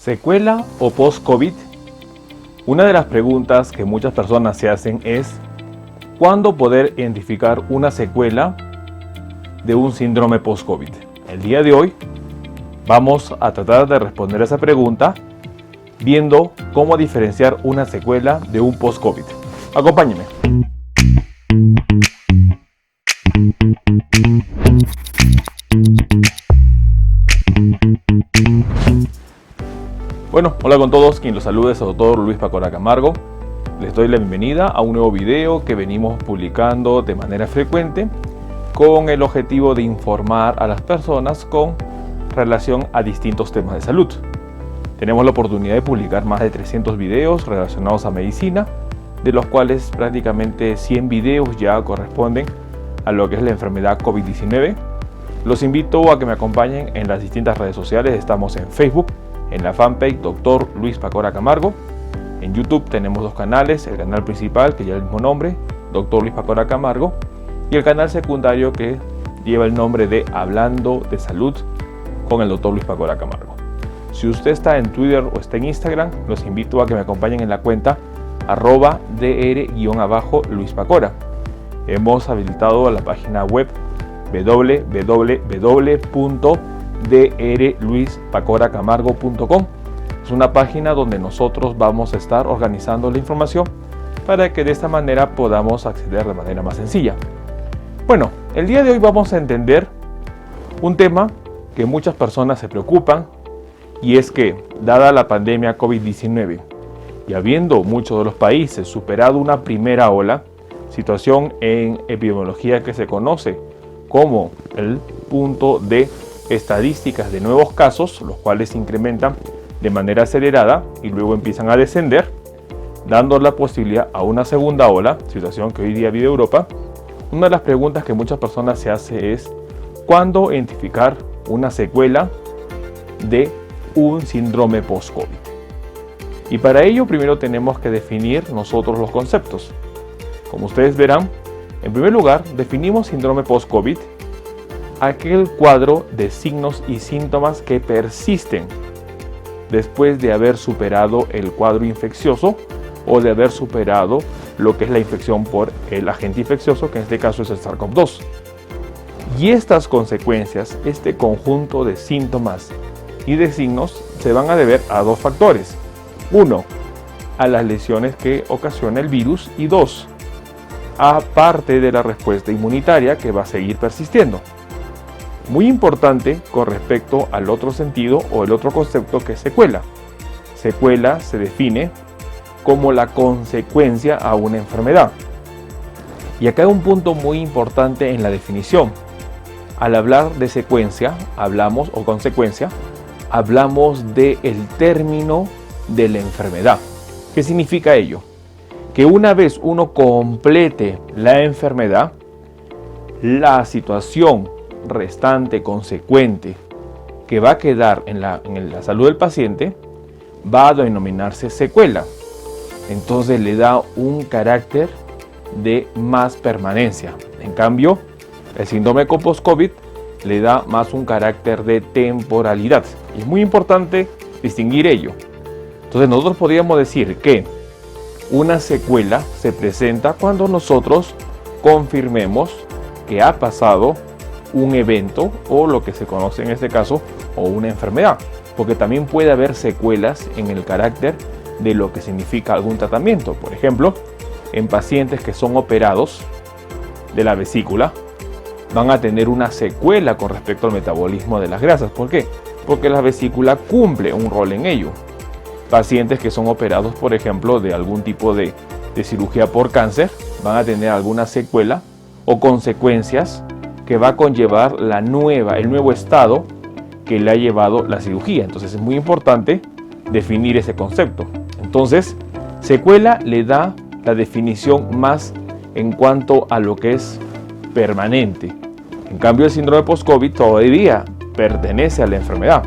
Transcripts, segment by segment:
¿Secuela o post-COVID? Una de las preguntas que muchas personas se hacen es ¿cuándo poder identificar una secuela de un síndrome post-COVID? El día de hoy vamos a tratar de responder esa pregunta viendo cómo diferenciar una secuela de un post-COVID. Acompáñenme. Bueno, hola con todos, quien los saluda es el Dr. Luis Pacora Camargo. Les doy la bienvenida a un nuevo video que venimos publicando de manera frecuente con el objetivo de informar a las personas con relación a distintos temas de salud. Tenemos la oportunidad de publicar más de 300 videos relacionados a medicina, de los cuales prácticamente 100 videos ya corresponden a lo que es la enfermedad COVID-19. Los invito a que me acompañen en las distintas redes sociales. Estamos en Facebook, en la fanpage Dr. Luis Pacora Camargo. En YouTube tenemos dos canales, el canal principal que lleva el mismo nombre, Dr. Luis Pacora Camargo, y el canal secundario que lleva el nombre de Hablando de Salud con el Dr. Luis Pacora Camargo. Si usted está en Twitter o está en Instagram, los invito a que me acompañen en la cuenta @dr_luispacora. Hemos habilitado la página web www.drluispacoracamargo.com. Es una página donde nosotros vamos a estar organizando la información para que de esta manera podamos acceder de manera más sencilla. Bueno, el día de hoy vamos a entender un tema que muchas personas se preocupan, y es que, dada la pandemia COVID-19 y habiendo muchos de los países superado una primera ola, situación en epidemiología que se conoce como el punto de estadísticas de nuevos casos, los cuales se incrementan de manera acelerada y luego empiezan a descender, dando la posibilidad a una segunda ola, situación que hoy día vive Europa. Una de las preguntas que muchas personas se hacen es ¿cuándo identificar una secuela de un síndrome post-COVID? Y para ello primero tenemos que definir nosotros los conceptos. Como ustedes verán, en primer lugar definimos síndrome post-COVID aquel cuadro de signos y síntomas que persisten después de haber superado el cuadro infeccioso o de haber superado lo que es la infección por el agente infeccioso, que en este caso es el SARS-CoV-2. Y estas consecuencias, este conjunto de síntomas y de signos, se van a deber a dos factores. Uno, a las lesiones que ocasiona el virus, y dos, a parte de la respuesta inmunitaria que va a seguir persistiendo. Muy importante con respecto al otro sentido o el otro concepto que es secuela. Secuela se define como la consecuencia a una enfermedad. Y acá hay un punto muy importante en la definición. Al hablar de secuencia, hablamos del término de la enfermedad. ¿Qué significa ello? Que una vez uno complete la enfermedad, la situación restante consecuente que va a quedar en la salud del paciente va a denominarse secuela. Entonces le da un carácter de más permanencia. En cambio, el síndrome post-COVID le da más un carácter de temporalidad. Y es muy importante distinguir ello. Entonces nosotros podríamos decir que una secuela se presenta cuando nosotros confirmemos que ha pasado un evento o lo que se conoce en este caso o una enfermedad, porque también puede haber secuelas en el carácter de lo que significa algún tratamiento. Por ejemplo, en pacientes que son operados de la vesícula van a tener una secuela con respecto al metabolismo de las grasas. ¿Por qué? Porque la vesícula cumple un rol en ello. Pacientes que son operados, por ejemplo, de algún tipo de cirugía por cáncer van a tener alguna secuela o consecuencias que va a conllevar el nuevo estado que le ha llevado la cirugía. Entonces es muy importante definir ese concepto. Entonces, secuela le da la definición más en cuanto a lo que es permanente. En cambio, el síndrome post-COVID todavía pertenece a la enfermedad.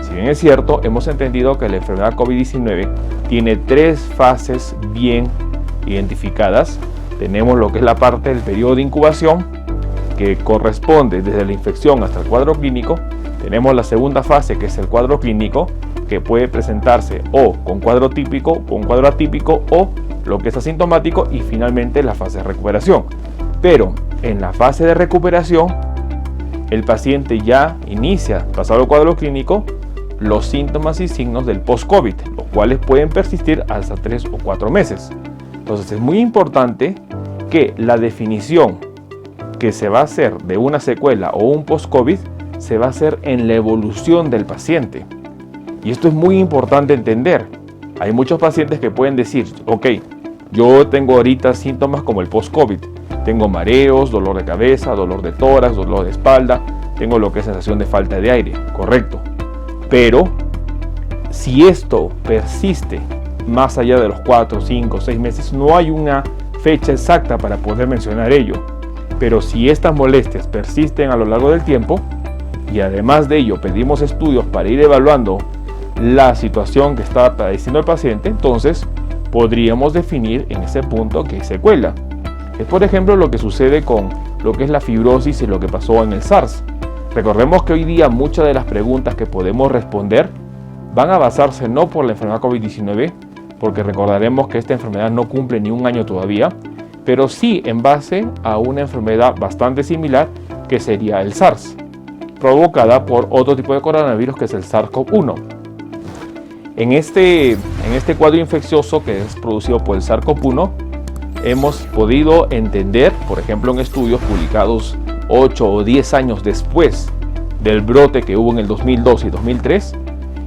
Si bien es cierto, hemos entendido que la enfermedad COVID-19 tiene tres fases bien identificadas. Tenemos lo que es la parte del periodo de incubación, que corresponde desde la infección hasta el cuadro clínico. Tenemos la segunda fase, que es el cuadro clínico, que puede presentarse o con cuadro típico, con cuadro atípico o lo que es asintomático, y finalmente la fase de recuperación. Pero en la fase de recuperación, el paciente ya inicia, pasado el cuadro clínico, los síntomas y signos del post-COVID, los cuales pueden persistir hasta 3 o 4 meses. Entonces es muy importante que la definición que se va a hacer de una secuela o un post-COVID se va a hacer en la evolución del paciente. Y esto es muy importante entender. Hay muchos pacientes que pueden decir, ok, yo tengo ahorita síntomas como el post-COVID. Tengo mareos, dolor de cabeza, dolor de tórax, dolor de espalda, tengo lo que es sensación de falta de aire, correcto. Pero si esto persiste más allá de los 4, 5, 6 meses, no hay una fecha exacta para poder mencionar ello. Pero si estas molestias persisten a lo largo del tiempo, y además de ello pedimos estudios para ir evaluando la situación que está padeciendo el paciente, entonces podríamos definir en ese punto qué secuela. Es por ejemplo lo que sucede con lo que es la fibrosis y lo que pasó en el SARS. Recordemos que hoy día muchas de las preguntas que podemos responder van a basarse no por la enfermedad COVID-19, porque recordaremos que esta enfermedad no cumple ni un año todavía, pero sí en base a una enfermedad bastante similar que sería el SARS, provocada por otro tipo de coronavirus que es el SARS-CoV-1. En este cuadro infeccioso que es producido por el SARS-CoV-1, hemos podido entender, por ejemplo en estudios publicados 8 o 10 años después del brote que hubo en el 2002 y 2003,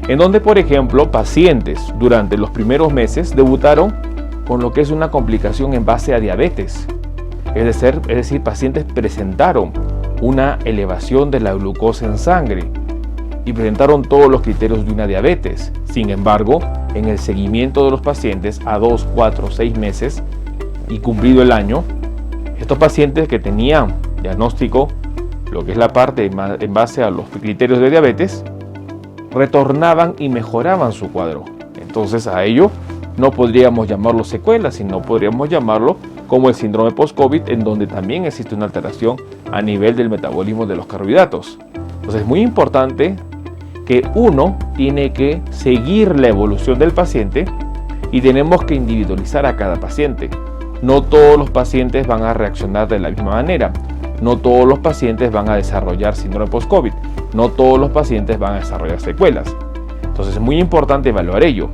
en donde por ejemplo pacientes durante los primeros meses debutaron con lo que es una complicación en base a diabetes. Es decir, pacientes presentaron una elevación de la glucosa en sangre y presentaron todos los criterios de una diabetes. Sin embargo, en el seguimiento de los pacientes a 2, 4, 6 meses y cumplido el año, estos pacientes que tenían diagnóstico, lo que es la parte en base a los criterios de diabetes, retornaban y mejoraban su cuadro. Entonces a ello no podríamos llamarlo secuela, sino podríamos llamarlo como el síndrome post-COVID, en donde también existe una alteración a nivel del metabolismo de los carbohidratos. Entonces es muy importante que uno tiene que seguir la evolución del paciente y tenemos que individualizar a cada paciente. No todos los pacientes van a reaccionar de la misma manera. No todos los pacientes van a desarrollar síndrome post-COVID. No todos los pacientes van a desarrollar secuelas. Entonces es muy importante evaluar ello.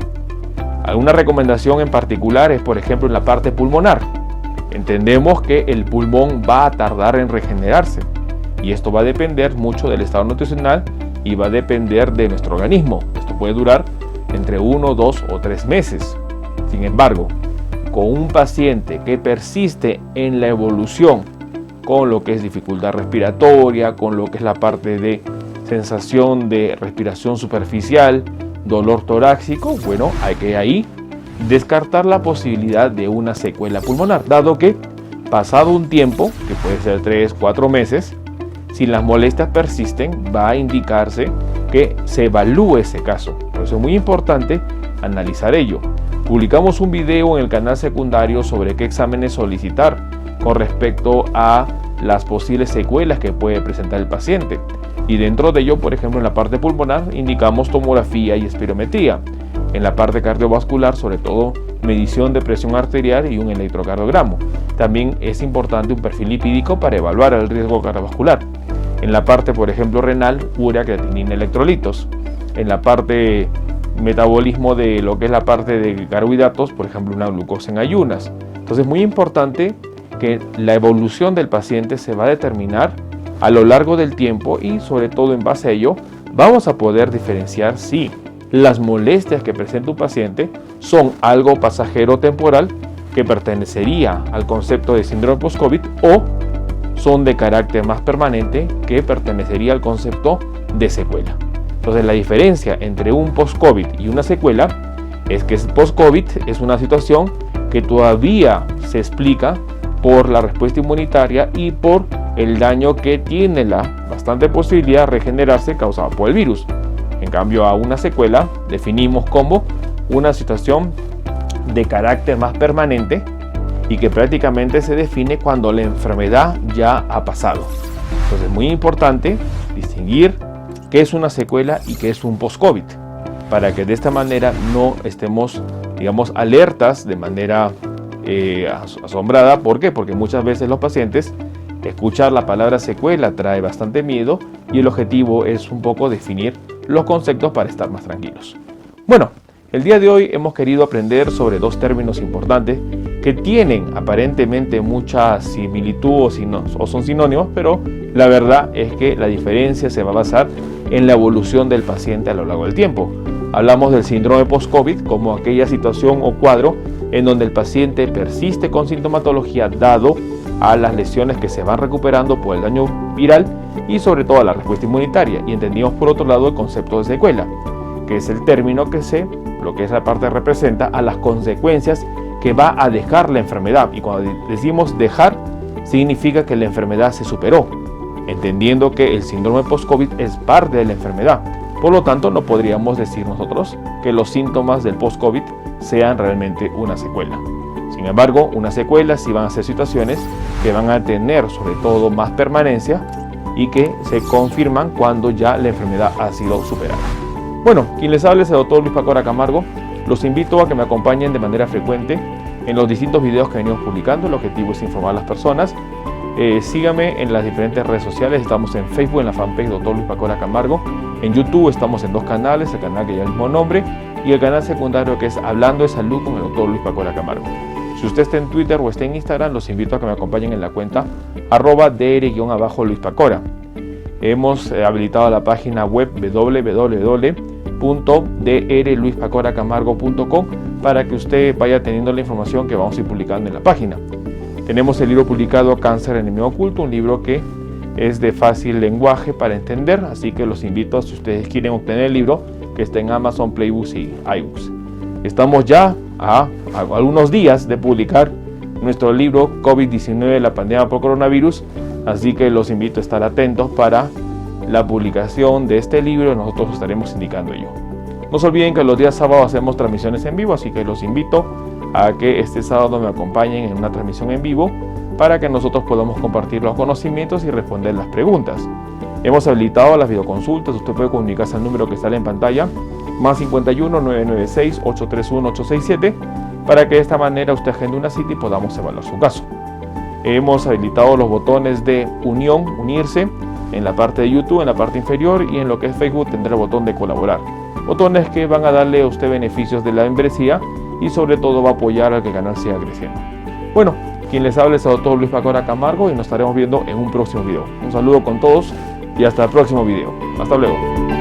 Alguna recomendación en particular es, por ejemplo, en la parte pulmonar. Entendemos que el pulmón va a tardar en regenerarse y esto va a depender mucho del estado nutricional y va a depender de nuestro organismo. Esto puede durar entre 1, 2 o 3 meses. Sin embargo, con un paciente que persiste en la evolución con lo que es dificultad respiratoria, con lo que es la parte de sensación de respiración superficial, dolor torácico, bueno, hay que ahí descartar la posibilidad de una secuela pulmonar, dado que pasado un tiempo, que puede ser 3, 4 meses, si las molestias persisten, va a indicarse que se evalúe ese caso. Por eso es muy importante analizar ello. Publicamos un video en el canal secundario sobre qué exámenes solicitar con respecto a las posibles secuelas que puede presentar el paciente. Y dentro de ello, por ejemplo, en la parte pulmonar indicamos tomografía y espirometría. En la parte cardiovascular, sobre todo, medición de presión arterial y un electrocardiograma. También es importante un perfil lipídico para evaluar el riesgo cardiovascular. En la parte, por ejemplo, renal, urea, creatinina, electrolitos. En la parte metabolismo de lo que es la parte de carbohidratos, por ejemplo, una glucosa en ayunas. Entonces es muy importante que la evolución del paciente se va a determinar a lo largo del tiempo y sobre todo en base a ello vamos a poder diferenciar si las molestias que presenta un paciente son algo pasajero temporal que pertenecería al concepto de síndrome post-COVID o son de carácter más permanente que pertenecería al concepto de secuela. Entonces la diferencia entre un post-COVID y una secuela es que post-COVID es una situación que todavía se explica por la respuesta inmunitaria y por el daño que tiene la bastante posibilidad de regenerarse causada por el virus. En cambio, a una secuela definimos como una situación de carácter más permanente y que prácticamente se define cuando la enfermedad ya ha pasado. Entonces es muy importante distinguir qué es una secuela y qué es un post-COVID. para que de esta manera no estemos, digamos, alertas de manera asombrada. ¿Por qué? Porque muchas veces los pacientes, escuchar la palabra secuela trae bastante miedo y el objetivo es un poco definir los conceptos para estar más tranquilos. Bueno, el día de hoy hemos querido aprender sobre dos términos importantes que tienen aparentemente mucha similitud o son sinónimos, pero la verdad es que la diferencia se va a basar en la evolución del paciente a lo largo del tiempo. Hablamos del síndrome post-COVID como aquella situación o cuadro en donde el paciente persiste con sintomatología dado a las lesiones que se van recuperando por el daño viral y sobre todo a la respuesta inmunitaria. Y entendimos por otro lado el concepto de secuela, que es el término lo que esa parte representa a las consecuencias que va a dejar la enfermedad. Y cuando decimos dejar, significa que la enfermedad se superó, entendiendo que el síndrome post-COVID es parte de la enfermedad. Por lo tanto, no podríamos decir nosotros que los síntomas del post-COVID sean realmente una secuela. Sin embargo, una secuela sí van a ser situaciones que van a tener sobre todo más permanencia y que se confirman cuando ya la enfermedad ha sido superada. Bueno, quien les habla es el doctor Luis Pacora Camargo. Los invito a que me acompañen de manera frecuente en los distintos videos que venimos publicando. El objetivo es informar a las personas. Síganme en las diferentes redes sociales. Estamos en Facebook, en la fanpage Dr. Luis Pacora Camargo. En YouTube estamos en dos canales, el canal que lleva el mismo nombre y el canal secundario que es Hablando de Salud con el Dr. Luis Pacora Camargo. Si usted está en Twitter o está en Instagram, los invito a que me acompañen en la cuenta @dr_Luis Pacora. Hemos habilitado la página web www.drluispacoracamargo.com para que usted vaya teniendo la información que vamos a ir publicando en la página. Tenemos el libro publicado Cáncer Enemigo Oculto, un libro que es de fácil lenguaje para entender, así que los invito, si ustedes quieren obtener el libro, que está en Amazon Playbooks y iBooks. Estamos ya a algunos días de publicar nuestro libro COVID-19, la pandemia por coronavirus, así que los invito a estar atentos para la publicación de este libro. Nosotros estaremos indicando ello. No se olviden que los días sábados hacemos transmisiones en vivo, así que los invito a que este sábado me acompañen en una transmisión en vivo para que nosotros podamos compartir los conocimientos y responder las preguntas. Hemos habilitado las videoconsultas. Usted puede comunicarse al número que sale en pantalla, más 51 996 831 867, para que de esta manera usted agende una cita y podamos evaluar su caso. Hemos habilitado los botones de unión, unirse, en la parte de YouTube, en la parte inferior, y en lo que es Facebook tendrá el botón de colaborar. Botones que van a darle a usted beneficios de la membresía y sobre todo va a apoyar a que el canal siga creciendo. Bueno, quien les habla es el doctor Luis Pacora Camargo y nos estaremos viendo en un próximo video. Un saludo con todos y hasta el próximo video. Hasta luego.